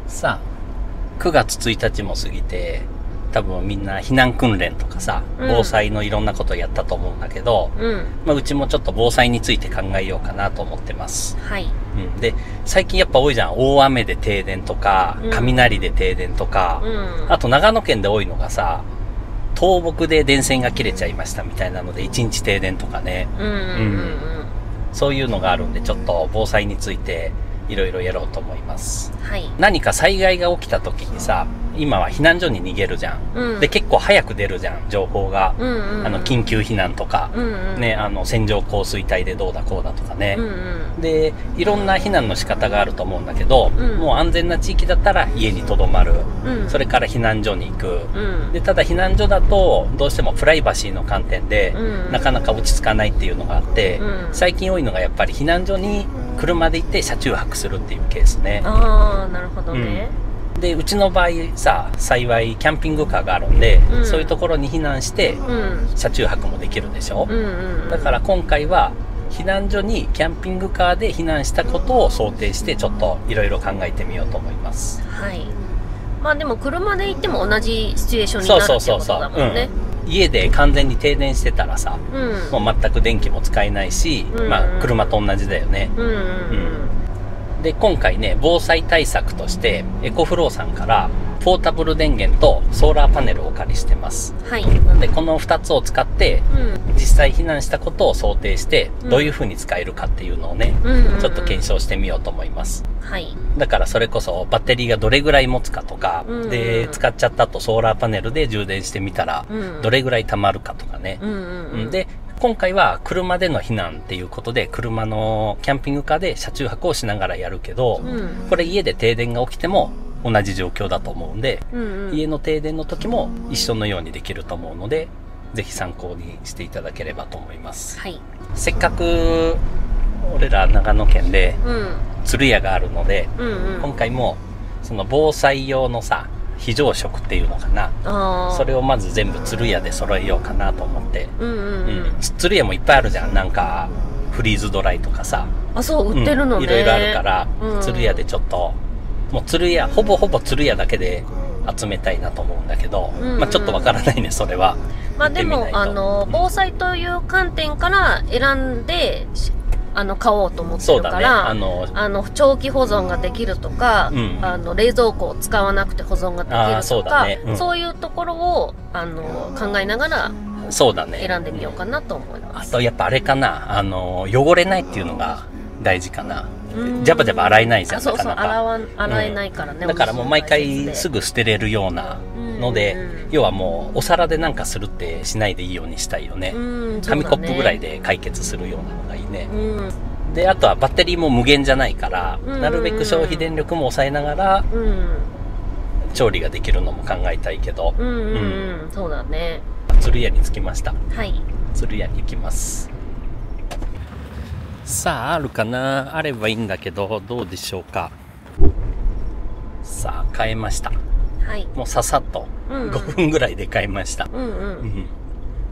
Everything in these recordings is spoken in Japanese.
さあ、9月1日も過ぎて、多分みんな避難訓練とかさ、防災のいろんなことやったと思うんだけど、うちもちょっと防災について考えようかなと思ってます。はい。で、最近やっぱ多いじゃん。大雨で停電とか、雷で停電とか、あと長野県で多いのがさ、倒木で電線が切れちゃいましたみたいなので、1日停電とかね。そういうのがあるんで、ちょっと防災についていろいろやろうと思います。はい。何か災害が起きた時にさ、今は避難所に逃げるじゃん。で、結構早く出るじゃん、情報が。緊急避難とか、ね、線状降水帯でどうだこうだとかね。で、いろんな避難の仕方があると思うんだけど、もう安全な地域だったら家に留まる。それから避難所に行く。で、ただ避難所だと、どうしてもプライバシーの観点で、なかなか落ち着かないっていうのがあって、最近多いのがやっぱり避難所に車で行って車中泊するっていうケースね。ああ、なるほどね。で、うちの場合さ、幸いキャンピングカーがあるんで、そういうところに避難して、車中泊もできるでしょ。だから今回は、避難所にキャンピングカーで避難したことを想定して、ちょっといろいろ考えてみようと思います。はい。まあでも車で行っても同じシチュエーションになるってことだもんね。家で完全に停電してたらさ、もう全く電気も使えないし、まあ車と同じだよね。で、今回ね、防災対策として、エコフローさんから、ポータブル電源とソーラーパネルをお借りしてます。はい。なんで、この2つを使って、実際避難したことを想定して、どういう風に使えるかっていうのをね、ちょっと検証してみようと思います。はい。だからそれこそ、バッテリーがどれぐらい持つかとか、で、使っちゃった後ソーラーパネルで充電してみたら、どれぐらい溜まるかとかね。で、今回は車での避難っていうことで、車のキャンピングカーで車中泊をしながらやるけど、これ家で停電が起きても同じ状況だと思うんで、家の停電の時も一緒のようにできると思うので、ぜひ参考にしていただければと思います。はい。せっかく、俺ら長野県で、鶴屋があるので、今回も、その防災用のさ、非常食っていうのかな。それをまず全部鶴屋で揃えようかなと思って。鶴屋もいっぱいあるじゃん。なんか、フリーズドライとかさ。あ、そう、売ってるのね。いろいろあるから、鶴屋でちょっと、もう鶴屋、ほぼほぼ鶴屋だけで集めたいなと思うんだけど、まあちょっとわからないね、それは。まあでも、防災という観点から選んで、買おうと思ってるから、長期保存ができるとか、冷蔵庫を使わなくて保存ができるとか、そういうところを、考えながら、選んでみようかなと思います。あと、やっぱあれかな、汚れないっていうのが大事かな。ジャバジャバ洗えないじゃん、そうそう、洗えないからね。だからもう毎回すぐ捨てれるようなので、要はもうお皿でなんかするってしないでいいようにしたいよね。紙コップぐらいで解決するようなのがいいね。で、あとはバッテリーも無限じゃないから、なるべく消費電力も抑えながら、調理ができるのも考えたいけど。そうだね。鶴屋に着きました。はい。鶴屋に行きます。さあ、あるかな？あればいいんだけど、どうでしょうか。さあ、買えました。はい。もうささっと、5分ぐらいで買いました。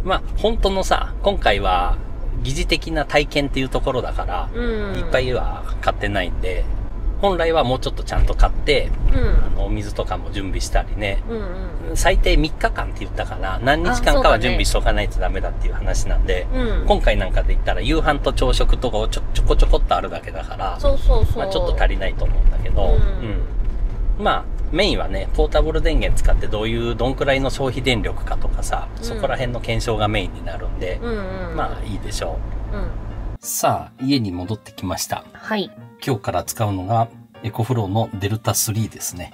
まあ、本当のさ、今回は、疑似的な体験っていうところだから、いっぱいは買ってないんで、本来はもうちょっとちゃんと買って、お水とかも準備したりね、最低3日間って言ったかな、何日間かは準備しとかないとダメだっていう話なんで、今回なんかで言ったら夕飯と朝食とかをちょこちょこっとあるだけだから、まあちょっと足りないと思うんだけど、まあメインはね、ポータブル電源使ってどんくらいの消費電力かとかさ、そこら辺の検証がメインになるんで、まあいいでしょう。さあ、家に戻ってきました。はい。今日から使うのがエコフローのデルタ3ですね。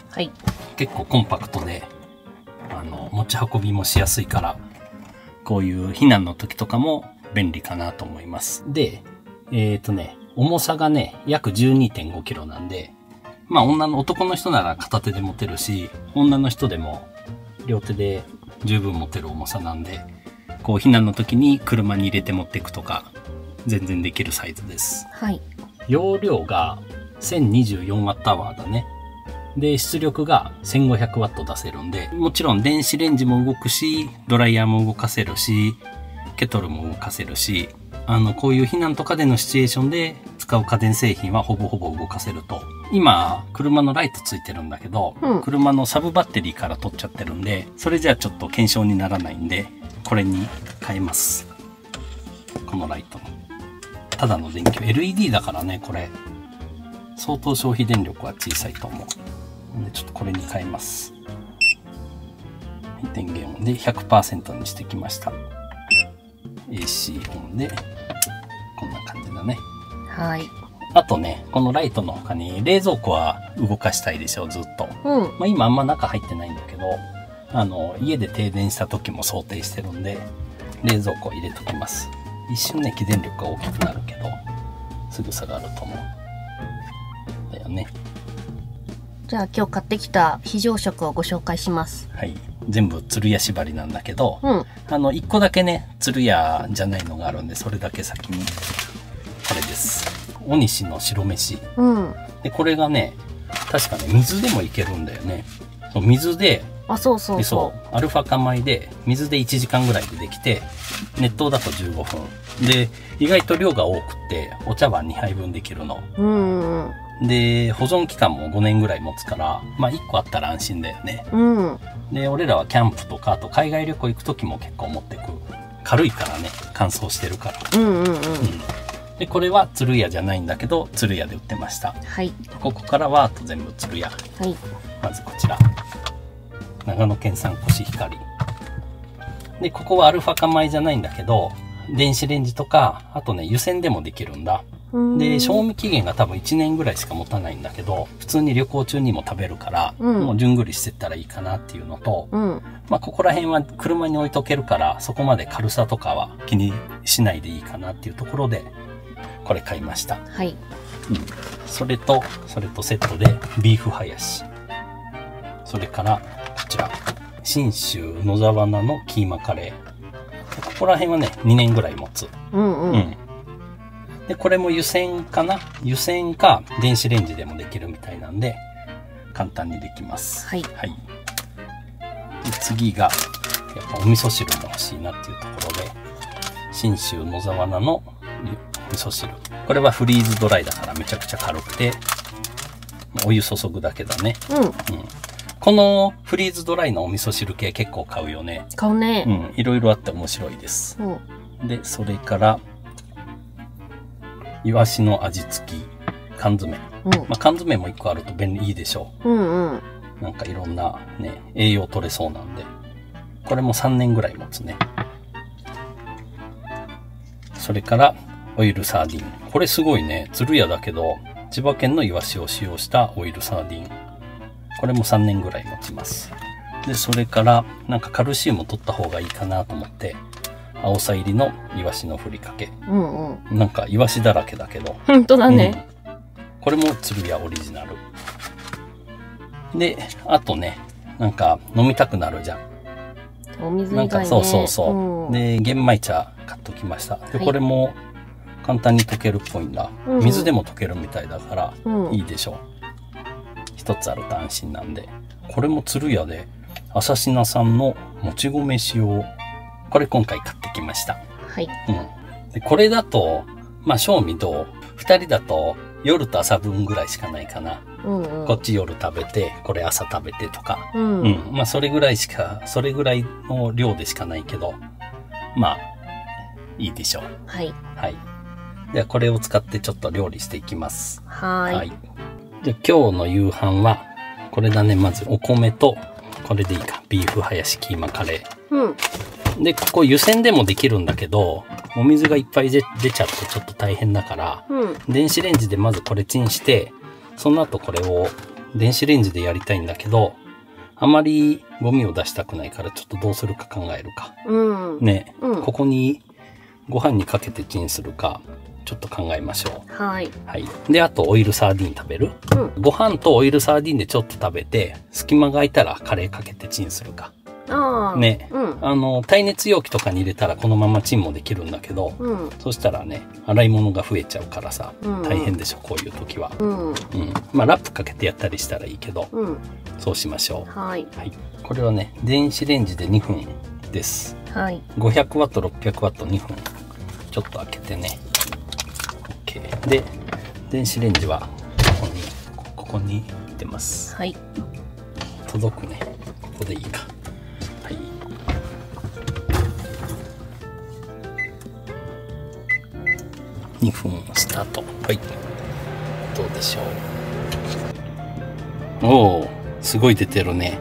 はい。結構コンパクトで、持ち運びもしやすいから、こういう避難の時とかも便利かなと思います。で、重さがね、約 12.5 キロなんで、まあ男の人なら片手で持てるし、女の人でも両手で十分持てる重さなんで、こう避難の時に車に入れて持っていくとか、全然できるサイズです。はい。容量が 1024Wh だね。で、出力が 1500W 出せるんで、もちろん電子レンジも動くし、ドライヤーも動かせるし、ケトルも動かせるし、こういう避難とかでのシチュエーションで使使う家電製品はほぼほぼ動かせると。今、車のライトついてるんだけど、車のサブバッテリーから取っちゃってるんで、それじゃあちょっと検証にならないんで、これに変えます。このライトの。ただの電球。LED だからね、これ。相当消費電力は小さいと思う。で、ちょっとこれに変えます。電源オンで 100% にしてきました。AC オンで、こんな感じだね。はい。あとね、このライトの他に冷蔵庫は動かしたいでしょ、ずっと。まあ今あんま中入ってないんだけど、家で停電した時も想定してるんで、冷蔵庫入れときます。一瞬ね、起電力が大きくなるけど、すぐ下がると思う。だよね。じゃあ今日買ってきた非常食をご紹介します。はい。全部つるや縛りなんだけど、一個だけね、つるやじゃないのがあるんで、それだけ先に、これです。おにしの白飯。で、これがね、確かね、水でもいけるんだよね。水で、そうそうそう。アルファ化米で、水で1時間ぐらいでできて、熱湯だと15分。で、意外と量が多くって、お茶碗2杯分できるの。で、保存期間も5年ぐらい持つから、まあ1個あったら安心だよね。で、俺らはキャンプとか、あと海外旅行行くときも結構持ってく。軽いからね、乾燥してるから。で、これはつるやじゃないんだけど、つるやで売ってました。はい。ここからはあと全部つるや。はい。まずこちら。長野県産コシヒカリ。で、ここはアルファ化米じゃないんだけど、電子レンジとか、あとね、湯煎でもできるんだ。で、賞味期限が多分1年ぐらいしか持たないんだけど、普通に旅行中にも食べるから、もう順繰りしてったらいいかなっていうのと、まあ、ここら辺は車に置いとけるから、そこまで軽さとかは気にしないでいいかなっていうところで、これ買いました。はい。それとセットで、ビーフハヤシ。それから、こちら、信州野沢菜のキーマカレー。ここら辺はね、2年ぐらい持つ。で、これも湯煎かな？湯煎か電子レンジでもできるみたいなんで、簡単にできます。はい。はい。で次が、やっぱお味噌汁も欲しいなっていうところで、信州野沢菜の味噌汁。これはフリーズドライだからめちゃくちゃ軽くて、お湯注ぐだけだね。このフリーズドライのお味噌汁系結構買うよね。買うね。いろいろあって面白いです。で、それから、イワシの味付き、缶詰。まあ、缶詰も1個あると便利いいでしょう。なんかいろんなね、栄養取れそうなんで。これも3年ぐらい持つね。それから、オイルサーディン。これすごいね。つるやだけど、千葉県のイワシを使用したオイルサーディン。これも3年ぐらい持ちます。で、それから、なんかカルシウムを取った方がいいかなと思って、青さ入りのイワシのふりかけ。なんかイワシだらけだけど。本当だね。これもつるやオリジナル。で、あとね、なんか飲みたくなるじゃん。お水以外ね。なんかそう。で、玄米茶買っときました。で、これも簡単に溶けるっぽいんだ。水でも溶けるみたいだから、いいでしょう。一つあると安心なんで。これもつるやで、朝品さんのもち米使用。これ今回買ってきました。はい。で、これだと、まあ、賞味どう？二人だと夜と朝分ぐらいしかないかな。こっち夜食べて、これ朝食べてとか。まあ、それぐらいの量でしかないけど、まあ、いいでしょう。はい。はい。では、これを使ってちょっと料理していきます。はい。じゃあ、今日の夕飯は、これだね。まず、お米と、これでいいか。ビーフハヤシキーマカレー。で、ここ湯煎でもできるんだけど、お水がいっぱい出ちゃってちょっと大変だから、電子レンジでまずこれチンして、その後これを電子レンジでやりたいんだけど、あまりゴミを出したくないからちょっとどうするか考えるか。ね、ここにご飯にかけてチンするか、ちょっと考えましょう。はい。はい。で、あとオイルサーディン食べる？ご飯とオイルサーディンでちょっと食べて、隙間が空いたらカレーかけてチンするか。ね、耐熱容器とかに入れたらこのままチンもできるんだけど、そしたらね、洗い物が増えちゃうからさ、大変でしょ、こういう時は。まあ、ラップかけてやったりしたらいいけど、そうしましょう。はい。これはね、電子レンジで2分です。はい。500ワット、600ワット2分。ちょっと開けてね。OK。で、電子レンジはここに入ってます。はい。届くね。ここでいいか。はい。2分スタート。はい。どうでしょう。おお、すごい出てるね。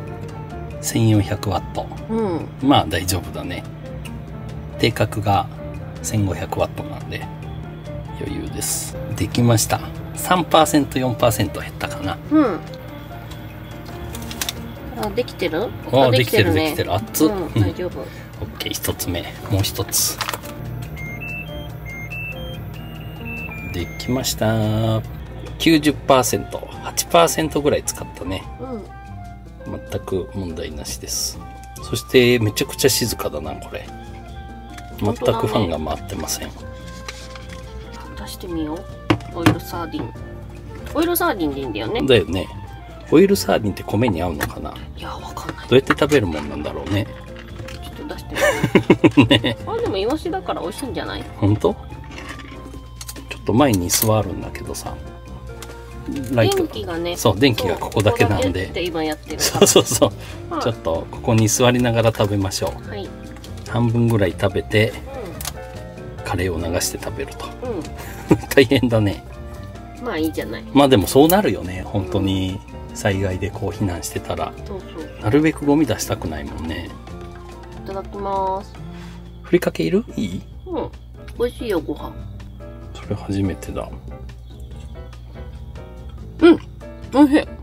1400ワット。まあ大丈夫だね。定格が1500ワットなんで余裕です。できました。3%、4% 減ったかな。あ、できてる？あ、できてる、できてる。熱っ。大丈夫。オッケー、1つ目。もう1つ。できました。90%、8% ぐらい使ったね。全く問題なしです。そしてめちゃくちゃ静かだな、これ。全くファンが回ってません。出してみよう。オイルサーディン。オイルサーディンでいいんだよね。だよね。オイルサーディンって米に合うのかな。いや、わかんない。どうやって食べるもんなんだろうね。ちょっと出してみよう。ね。あ、でもイワシだから美味しいんじゃない？本当？ちょっと前に座るんだけどさ。電気がね。そう、電気がここだけなんで。って今やってる。そうそうそう。ちょっとここに座りながら食べましょう。はい。半分ぐらい食べて、カレーを流して食べると。大変だね。まあいいじゃない。まあでもそうなるよね。本当に災害でこう避難してたら、なるべくゴミ出したくないもんね。いただきます。ふりかけいる？いい？美味しいよ、ご飯。それ初めてだ。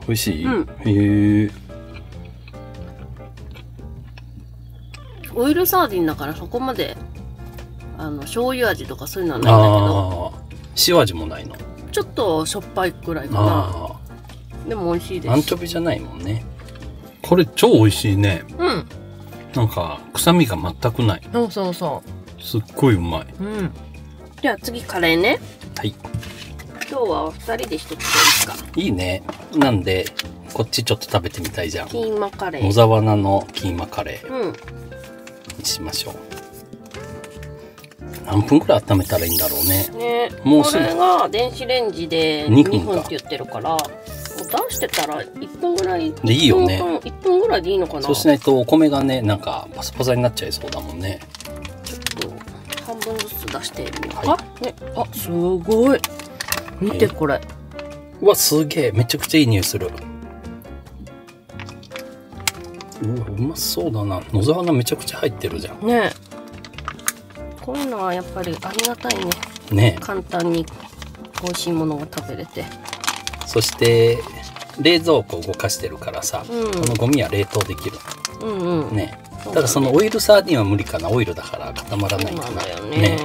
おいしい。美味しい？へえ。オイルサーディンだからそこまで醤油味とかそういうのはないんだけど。塩味もないの？ちょっとしょっぱいくらいかな。でも美味しいです。アンチョビじゃないもんね。これ超美味しいね。なんか臭みが全くない。そうそうそう。すっごいうまい。じゃあ次カレーね。はい。今日は2人で1つでいいですか？いいね。なんでこっちちょっと食べてみたいじゃん。キーマカレー。野沢菜のキーマカレーにしましょう。何分くらい温めたらいいんだろうね。ね、もうこれが電子レンジで2分って言ってるから、もう出してたら1分ぐらいでいいよね。1分ぐらいでいいのかな。そうしないとお米がね、なんかパサパサになっちゃいそうだもんね。ちょっと半分ずつ出してみようか。ね、あ、すごい。見てこれ。うわ、すげえ、めちゃくちゃいい匂いする。うわ、うまそうだな。野沢菜めちゃくちゃ入ってるじゃん。ね。こういうのはやっぱりありがたいね。ね。簡単に美味しいものが食べれて。そして冷蔵庫動かしてるからさ、このゴミは冷凍できる。ね。ただそのオイルサーディンは無理かな。オイルだから固まらないかな。ね。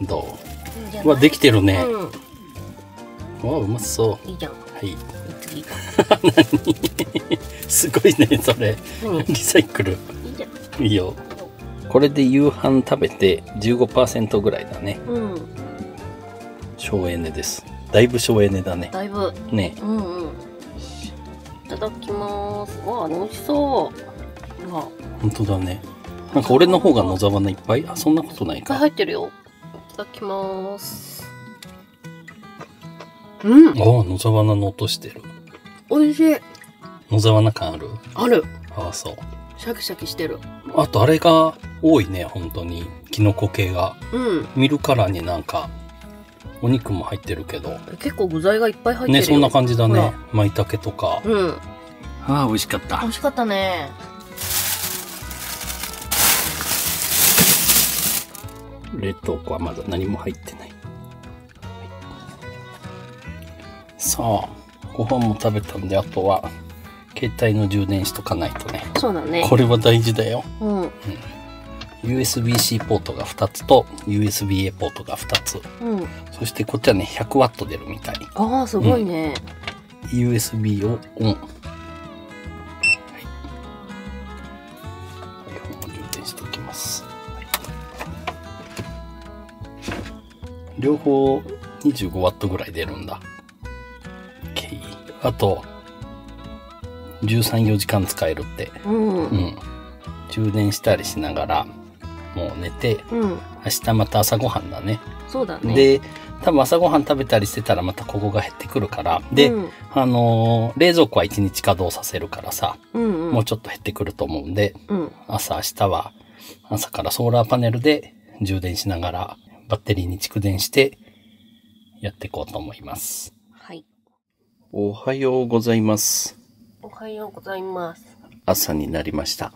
どう？うわ、できてるね。うわ、うまそう。いいじゃん。はい。次。何？すごいね、それ。リサイクル。いいじゃん。いいよ。これで夕飯食べて 15% ぐらいだね。省エネです。だいぶ省エネだね。だいぶ。ね。いただきます。わあ、美味しそう。本当だね。なんか俺の方が野沢菜いっぱい？あ、そんなことないか。入ってるよ。いただきます。ああ、野沢菜の音してる。美味しい。野沢菜感ある？ある。ああ、そう。シャキシャキしてる。あとあれが多いね、本当に。キノコ系が。見るからになんか、お肉も入ってるけど。結構具材がいっぱい入ってるよ。ね、そんな感じだね。舞茸とか。ああ、美味しかった。美味しかったね。冷凍庫はまだ何も入ってない。さあ、ご飯も食べたんで、あとは携帯の充電しとかないとね。そうだね。これは大事だよ。USB-C ポートが2つと USB-A ポートが2つ。そしてこっちはね、100W 出るみたい。ああ、すごいね。USB をオン。充電しておきます。両方 25W ぐらい出るんだ。あと、13、4時間使えるって。充電したりしながら、もう寝て、明日また朝ごはんだね。そうだね。で、多分朝ごはん食べたりしてたらまたここが減ってくるから。で、冷蔵庫は1日稼働させるからさ、もうちょっと減ってくると思うんで、明日は朝からソーラーパネルで充電しながらバッテリーに蓄電してやっていこうと思います。はい。おはようございます。おはようございます。朝になりました。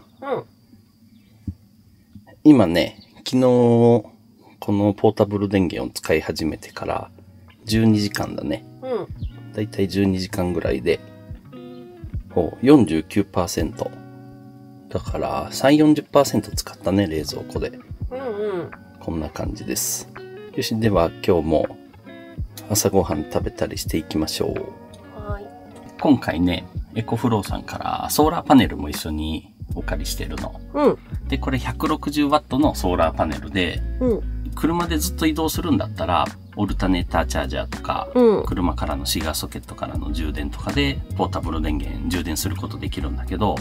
今ね、昨日このポータブル電源を使い始めてから12時間だね。だいたい12時間ぐらいで、49%。だから3、40% 使ったね、冷蔵庫で。こんな感じです。よし、では今日も朝ごはん食べたりしていきましょう。今回ね、エコフローさんからソーラーパネルも一緒にお借りしてるの。で、これ 160W のソーラーパネルで、車でずっと移動するんだったら、オルタネーターチャージャーとか、車からのシガーソケットからの充電とかで、ポータブル電源充電することできるんだけど、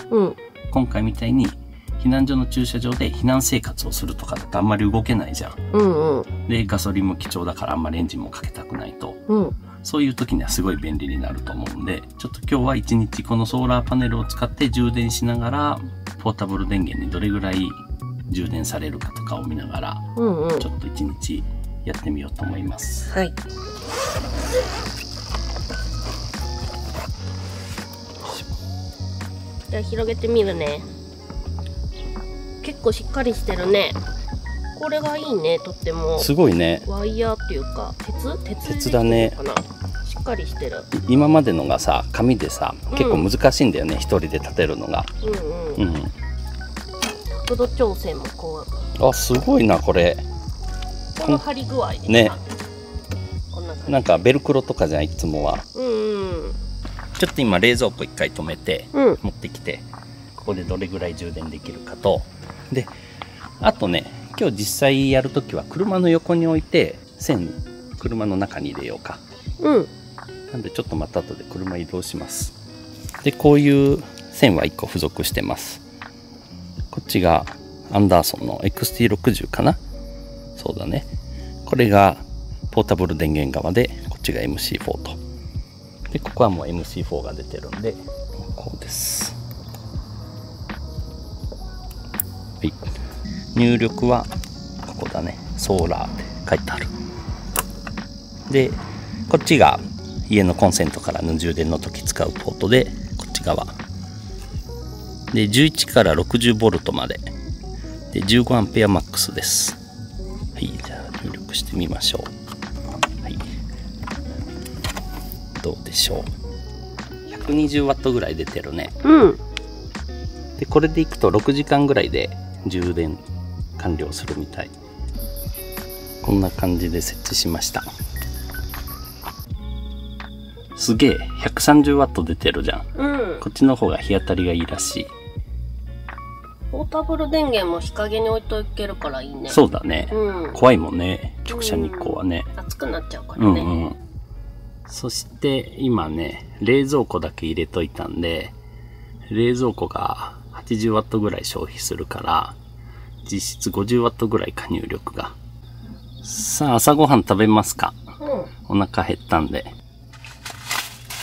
今回みたいに避難所の駐車場で避難生活をするとかだとあんまり動けないじゃん。で、ガソリンも貴重だからあんまりエンジンもかけたくないと。そういう時にはすごい便利になると思うんで、ちょっと今日は一日このソーラーパネルを使って充電しながら、ポータブル電源にどれぐらい充電されるかとかを見ながら、ちょっと一日やってみようと思います。はい。じゃあ広げてみるね。結構しっかりしてるね。これがいいね、とっても。すごいね。ワイヤーっていうか、鉄だね。しっかりしてる。今までのがさ、紙でさ、結構難しいんだよね、一人で立てるのが。角度調整もこう。あ、すごいな、これ。この張り具合でね。なんかベルクロとかじゃん、いつもは。ちょっと今冷蔵庫一回止めて、持ってきて、ここでどれぐらい充電できるかと。で、あとね、今日実際やるときは車の横に置いて、線、車の中に入れようか。なんでちょっとまた後で車移動します。で、こういう線は1個付属してます。こっちがアンダーソンの XT60 かな？そうだね。これがポータブル電源側で、こっちが MC4 と。で、ここはもう MC4 が出てるんで、こうです。はい。入力はここだね。ソーラーって書いてある。で、こっちが家のコンセントからの充電の時使うポートで、こっち側。で、11から60ボルトまで。で、15アンペアマックスです。はい、じゃあ入力してみましょう。はい。どうでしょう。120ワットぐらい出てるね。で、これでいくと6時間ぐらいで充電完了するみたい。こんな感じで設置しました。すげえ、130ワット出てるじゃん。こっちの方が日当たりがいいらしい。ポータブル電源も日陰に置いとけるからいいね。そうだね。怖いもんね、直射日光はね。暑くなっちゃうからね。そして今ね、冷蔵庫だけ入れといたんで、冷蔵庫が80ワットぐらい消費するから、実質50ワットぐらいか、入力が。さあ、朝ごはん食べますか？お腹減ったんで。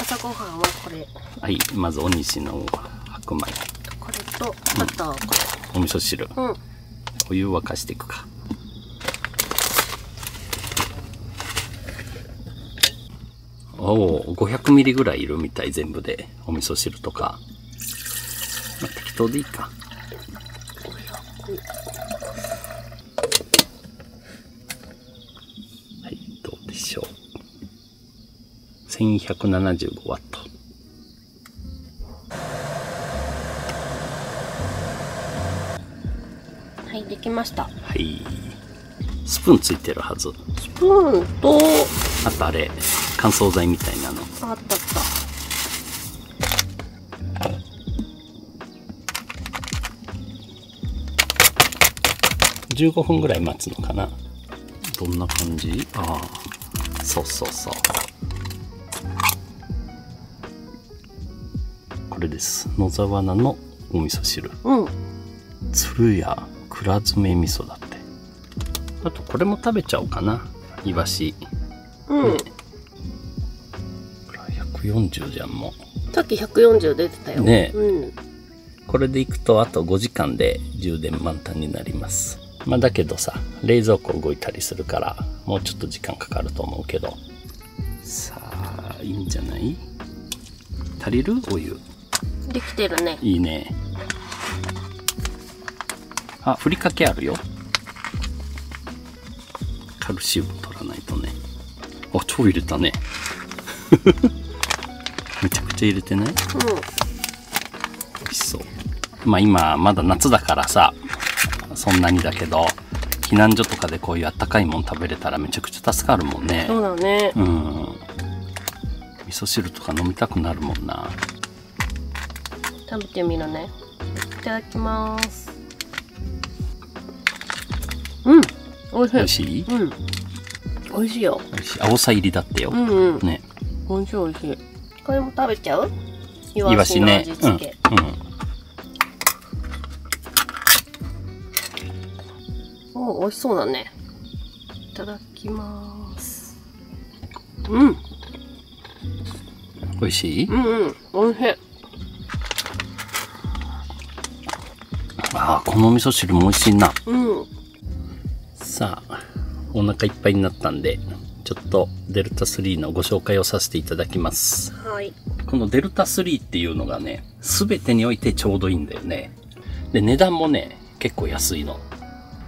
朝ごはんはこれ。はい、まずお西の白米。これと、あとこれ。お味噌汁。お湯沸かしていくか。おお、500ミリぐらいいるみたい、全部で。お味噌汁とか。まあ、適当でいいか。はい、どうでしょう。1175ワット。はい、できました。はい。スプーンついてるはず。スプーンと、あとあれ、乾燥剤みたいなの。あった。15分ぐらい待つのかな。どんな感じ？ああ、そう。これです。野沢菜のお味噌汁。うん。鶴屋倉詰味噌だって。あとこれも食べちゃおうかな。イワシ。うん。140じゃんもう。さっき140出てたよ。ねえ。うん。これでいくとあと5時間で充電満タンになります。まあだけどさ、冷蔵庫動いたりするからもうちょっと時間かかると思うけど。さあ、いいんじゃない？足りる？お湯。できてるね。いいね。あ、ふりかけあるよ。カルシウム取らないとね。あ、超入れたね。めちゃくちゃ入れてない？うん。美味しそう。まあ今まだ夏だからさ、そんなにだけど、避難所とかでこういうあったかいもん食べれたらめちゃくちゃ助かるもんね。そうだね。うん。味噌汁とか飲みたくなるもんな。食べてみるね。いただきます。うん。おいしい。美味しい？うん。美味しいよ。美味しい。青さ入りだってよ。うんうん。ね。美味しい美味しい。これも食べちゃう？イワシね。味付け。うん。お、美味しそうだね。いただきます。うん。美味しい？うんうん。美味しい。ああ、この味噌汁も美味しいな。うん。さあ、お腹いっぱいになったんで、ちょっとデルタ3のご紹介をさせていただきます。はい。このデルタ3っていうのがね、すべてにおいてちょうどいいんだよね。で、値段もね、結構安いの。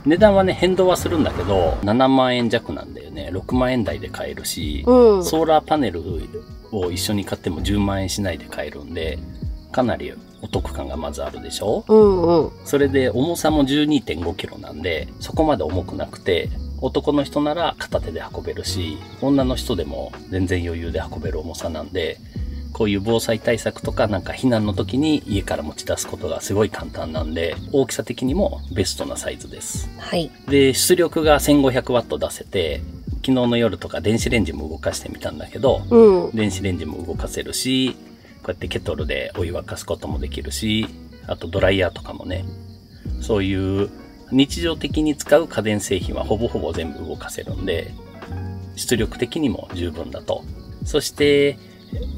値段はね、変動はするんだけど、7万円弱なんだよね。6万円台で買えるし、うん、ソーラーパネルを一緒に買っても10万円しないで買えるんで、かなりお得感がまずあるでしょ？うんうん。それで重さも 12.5 キロなんで、そこまで重くなくて、男の人なら片手で運べるし、女の人でも全然余裕で運べる重さなんで、こういう防災対策とかなんか避難の時に家から持ち出すことがすごい簡単なんで、大きさ的にもベストなサイズです。はい。で、出力が 1500W 出せて、昨日の夜とか電子レンジも動かしてみたんだけど、うん、電子レンジも動かせるし、こうやってケトルでお湯沸かすこともできるし、あとドライヤーとかもね、そういう日常的に使う家電製品はほぼほぼ全部動かせるんで、出力的にも十分だと。そして、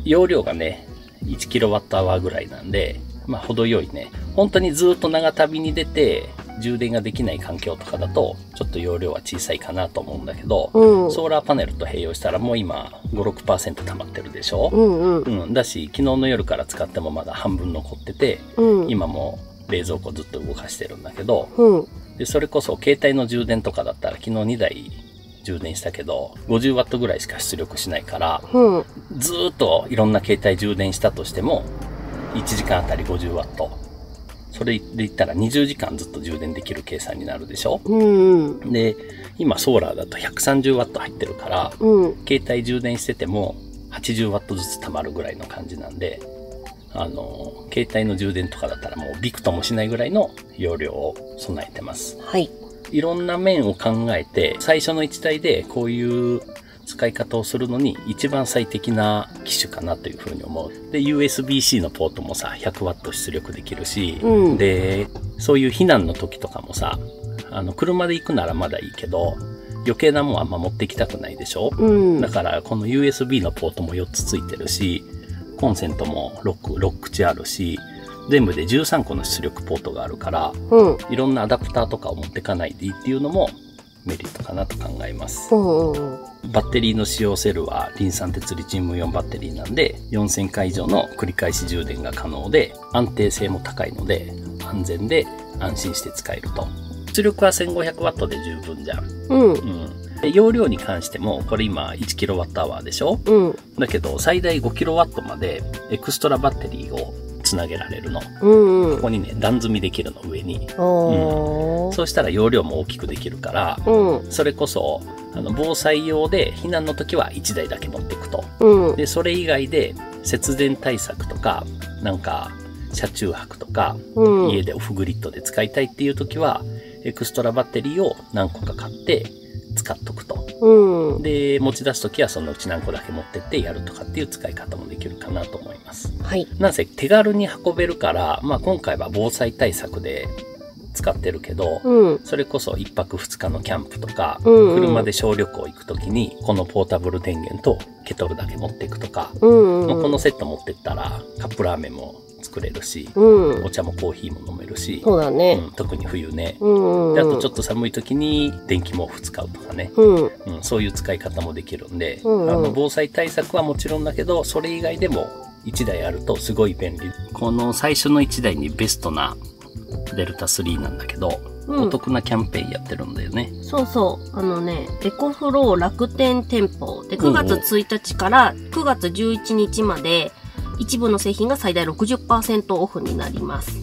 容量がね、1kWh ぐらいなんで、まあ程よいね。本当にずっと長旅に出て、充電ができない環境とかだと、ちょっと容量は小さいかなと思うんだけど、うん、ソーラーパネルと併用したらもう今 5、6% 溜まってるでしょ？うんうん。だし、昨日の夜から使ってもまだ半分残ってて、うん、今も冷蔵庫ずっと動かしてるんだけど、うん、でそれこそ携帯の充電とかだったら昨日2台充電したけど、50W ぐらいしか出力しないから、うん、ずーっといろんな携帯充電したとしても、1時間あたり 50W。それで言ったら20時間ずっと充電できる計算になるでしょ？うんうん。で、今ソーラーだと 130W 入ってるから、うん、携帯充電してても 80W ずつ溜まるぐらいの感じなんで、携帯の充電とかだったらもうビクともしないぐらいの容量を備えてます。はい。いろんな面を考えて、最初の1台でこういう使い方をするのに一番最適な機種かなというふうに思う。で、USB-C のポートもさ、100W 出力できるし、うん、で、そういう避難の時とかもさ、車で行くならまだいいけど、余計なもんあんま持ってきたくないでしょ？うん、だからこの USB のポートも4つついてるし、コンセントも6口あるし、全部で13個の出力ポートがあるから、うん、いろんなアダプターとかを持ってかないでいいっていうのもメリットかなと考えます。うんうん、バッテリーの使用セルはリン酸鉄リチウムイオンバッテリーなんで、4000回以上の繰り返し充電が可能で、安定性も高いので、安全で安心して使えると。出力は 1500W で十分じゃん。うん。うん。で、容量に関しても、これ今 1kWh でしょ？うん。だけど、最大 5kW までエクストラバッテリーをつなげられるの。うんうん。ここにね、段積みできるの、上に。おー。そうしたら容量も大きくできるから、うん。それこそ、防災用で避難の時は1台だけ持っていくと。うん。で、それ以外で節電対策とか、なんか、車中泊とか、うん、家でオフグリッドで使いたいっていう時は、エクストラバッテリーを何個か買って使っとくと。うん、で、持ち出すときはそのうち何個だけ持ってってやるとかっていう使い方もできるかなと思います。はい。なんせ手軽に運べるから、まあ今回は防災対策で使ってるけど、うん、それこそ1泊2日のキャンプとか、うんうん、車で小旅行行くときに、このポータブル電源とケトルだけ持っていくとか、うんうん、もうこのセット持ってったらカップラーメンも作れるし、うん、お茶もコーヒーも飲めるし、そうだね。うん、特に冬ね、うんうん、で。あとちょっと寒い時に電気毛布使うとかね、うんうん、そういう使い方もできるんで、うんうん、防災対策はもちろんだけど、それ以外でも1台あるとすごい便利。この最初の1台にベストなデルタ3なんだけど、お得なキャンペーンやってるんだよね。そうそう。エコフロー楽天店舗で9月1日から9月11日まで一部の製品が最大 60% オフになります。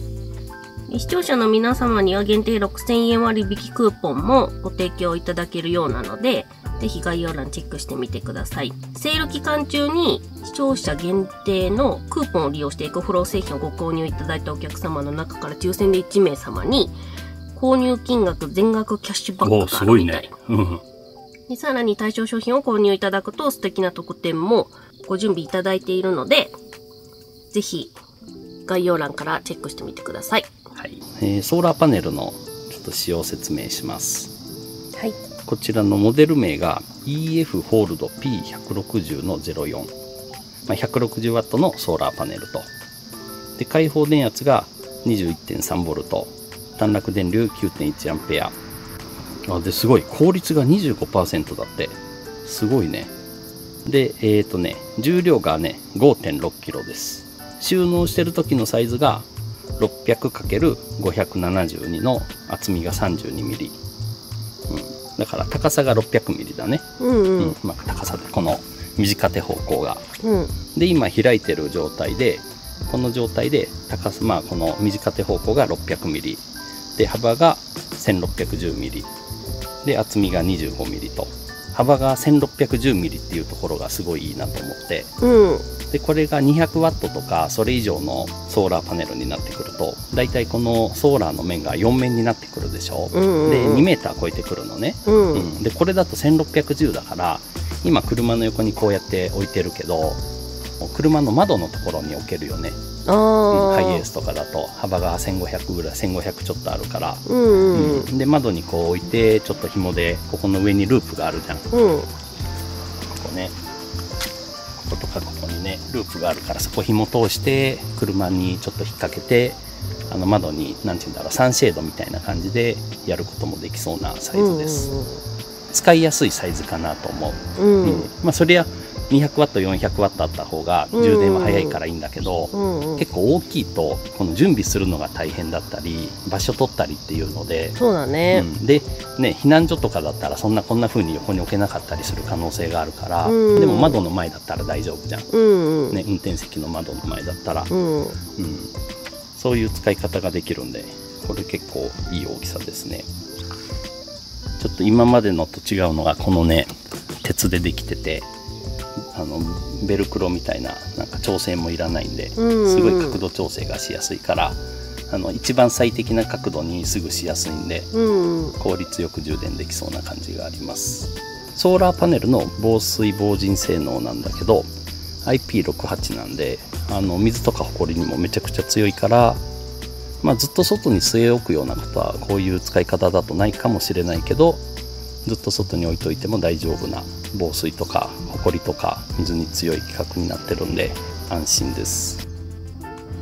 視聴者の皆様には限定6000円割引クーポンもご提供いただけるようなので、ぜひ概要欄チェックしてみてください。セール期間中に視聴者限定のクーポンを利用してエコフロー製品をご購入いただいたお客様の中から抽選で1名様に購入金額全額キャッシュバックがあるみたい。すごいね。でさらに対象商品を購入いただくと素敵な特典もご準備いただいているので、ぜひ概要欄からチェックしてみてください。はい。ソーラーパネルのちょっと使用説明します。はい。こちらのモデル名が EF ホールド P160 の04。160W のソーラーパネルと。で、開放電圧が 21.3V。短絡電流 9.1A。すごい。効率が 25% だって。すごいね。で、重量がね、5.6kg です。収納してる時のサイズが 600×572 の厚みが 32mm。だから高さが 600mm だね。高さで、この短手方向が。で、今開いてる状態で、この状態で高さ、この短手方向が 600mm。で、幅が 1610mm。で、厚みが 25mm と。幅が 1610mm っていうところがすごいいいなと思って。で、これが 200W とかそれ以上のソーラーパネルになってくると、だいたいこのソーラーの面が4面になってくるでしょ。で、2メーター超えてくるのね。で、これだと1610だから、今車の横にこうやって置いてるけど、車の窓のところに置けるよね。ハイエースとかだと幅が1500ぐらい、1500ちょっとあるから、で窓にこう置いて、ちょっと紐でここの上にループがあるじゃん。ここね、こことかここにねループがあるから、そこ紐通して車にちょっと引っ掛けて、窓になんていうんだろう、サンシェードみたいな感じでやることもできそうなサイズです。使いやすいサイズかなと思う。そりゃ200W、400W あった方が充電は早いからいいんだけど、結構大きいとこの準備するのが大変だったり、場所取ったりっていうので、そうだね。でね、避難所とかだったらこんな風に横に置けなかったりする可能性があるから、でも窓の前だったら大丈夫じゃん。ね、運転席の窓の前だったら、そういう使い方ができるんで、これ結構いい大きさですね。ちょっと今までのと違うのが、このね、鉄でできてて、ベルクロみたいな、なんか調整もいらないんで、すごい角度調整がしやすいから、一番最適な角度にすぐしやすいんで、効率よく充電できそうな感じがあります。ソーラーパネルの防水防塵性能なんだけど、IP68 なんで、水とかホコリにもめちゃくちゃ強いから、ずっと外に据え置くようなことはこういう使い方だとないかもしれないけど、ずっと外に置いといても大丈夫な防水とかホコリとか水に強い規格になってるんで安心です。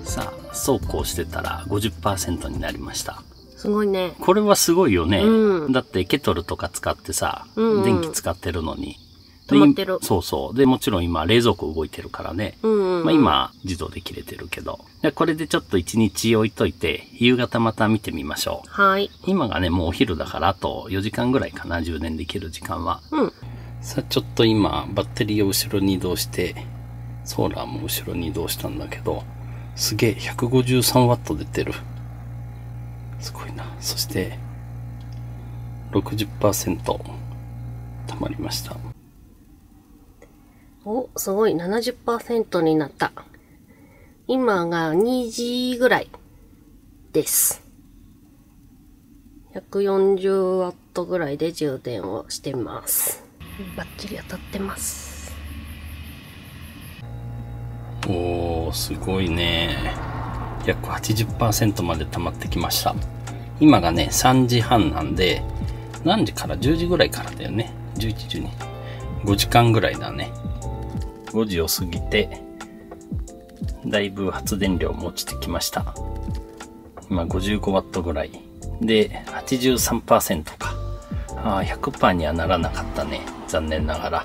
さあ、そうこうしてたら 50% になりました。すごいね。これはすごいよね。だってケトルとか使ってさ、電気使ってるのに止まってる。そうそう。で、もちろん今冷蔵庫動いてるからね。今自動で切れてるけど。これでちょっと1日置いといて、夕方また見てみましょう。はい。今がね、もうお昼だから、あと4時間ぐらいかな、充電できる時間は。さあ、ちょっと今、バッテリーを後ろに移動して、ソーラーも後ろに移動したんだけど、すげえ、153W 出てる。すごいな。そして、60% 溜まりました。お、すごい、70% になった。今が2時ぐらいです。140W ぐらいで充電をしてます。バッチリ当たってます。おー、すごいね。約 80% まで溜まってきました。今がね、3時半なんで、何時から？ 10 時ぐらいからだよね。11、12。5時間ぐらいだね。5時を過ぎて、だいぶ発電量も落ちてきました。今 55W ぐらい。で、83% か。100% にはならなかったね。残念なが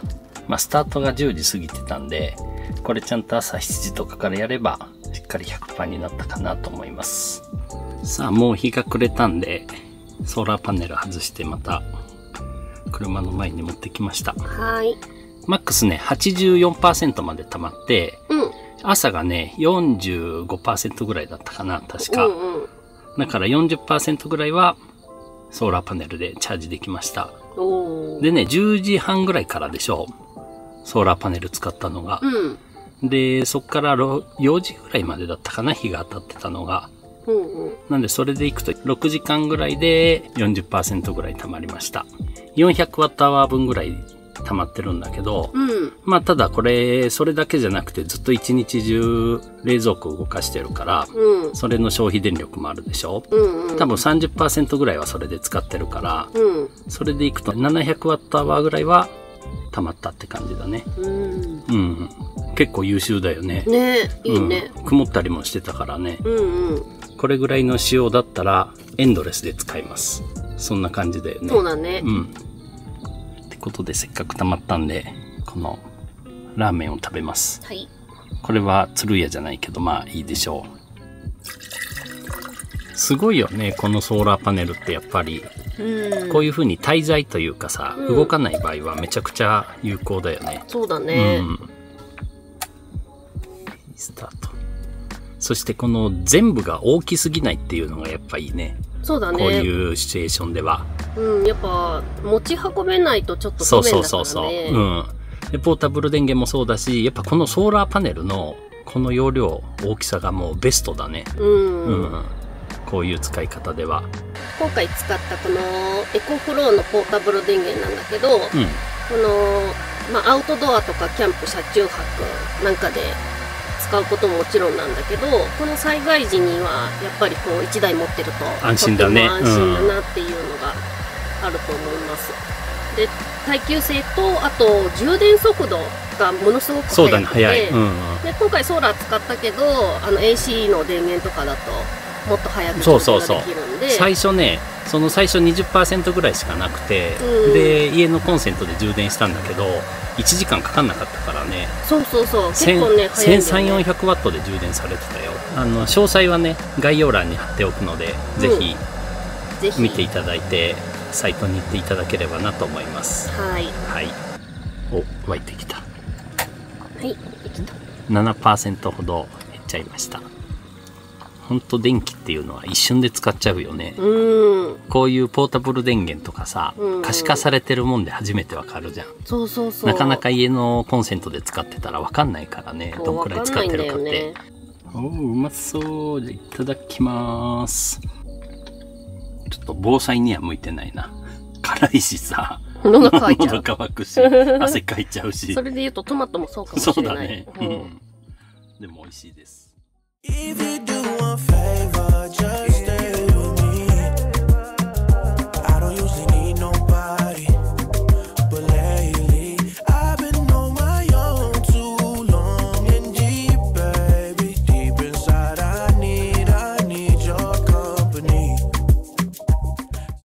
ら。スタートが10時過ぎてたんで、これちゃんと朝7時とかからやれば、しっかり 100% になったかなと思います。さあ、もう日が暮れたんで、ソーラーパネル外してまた、車の前に持ってきました。はい。マックスね、84% まで溜まって、朝がね、45% ぐらいだったかな、確か。だから 40% ぐらいは、ソーラーパネルでチャージできました。でね、10時半ぐらいからでしょう。ソーラーパネル使ったのが。で、そっから4時ぐらいまでだったかな、日が当たってたのが。なんで、それでいくと、6時間ぐらいで 40% ぐらい溜まりました。400Wh 分ぐらい溜まってるんだけど、ただこれ、それだけじゃなくて、ずっと一日中冷蔵庫を動かしてるから、それの消費電力もあるでしょ。多分 30% ぐらいはそれで使ってるから、それでいくと 700Wh ぐらいは溜まったって感じだね。結構優秀だよね。ね、いいね。曇ったりもしてたからね。これぐらいの仕様だったらエンドレスで使います。そんな感じだよね。そうだね。ってことでせっかく溜まったんで、このラーメンを食べます。はい。これは鶴屋じゃないけど、いいでしょう。すごいよね、このソーラーパネルってやっぱり。こういう風に滞在というかさ、動かない場合はめちゃくちゃ有効だよね。そうだね。スタート。そしてこの全部が大きすぎないっていうのがやっぱいいね。そうだね。こういうシチュエーションでは。やっぱ持ち運べないとちょっと不便だからね。そう。で、ポータブル電源もそうだし、やっぱこのソーラーパネルのこの容量、大きさがもうベストだね。こういう使い方では。今回使ったこのエコフローのポータブル電源なんだけど、この、アウトドアとかキャンプ、車中泊なんかで使うことももちろんなんだけど、この災害時にはやっぱりこう1台持ってると安心だね。安心だなっていうのがあると思います。で、耐久性と、あと充電速度がものすごく速くて、そうだね、速い。で、今回ソーラー使ったけど、AC の電源とかだともっと早く充電ができるんで。最初ね、その最初 20% ぐらいしかなくて、で、家のコンセントで充電したんだけど、1時間かかんなかったからね。そう。結構ね、早いんだよね。1300ワットで充電されてたよ。詳細はね、概要欄に貼っておくので、ぜひ見ていただいて、サイトに行っていただければなと思います。はい。お、湧いてきた。はい、できた。7% ほど減っちゃいました。ほんと電気っていうのは一瞬で使っちゃうよね。こういうポータブル電源とかさ、可視化されてるもんで初めてわかるじゃん。そう。なかなか家のコンセントで使ってたらわかんないからね、どんくらい使ってるかって。うまそう。じゃあいただきます。ちょっと防災には向いてないな。辛いしさ。喉乾いちゃう。喉乾くし、汗かいちゃうし。それで言うとトマトもそうかもしれない。そうだね。でも美味しいです。If you do want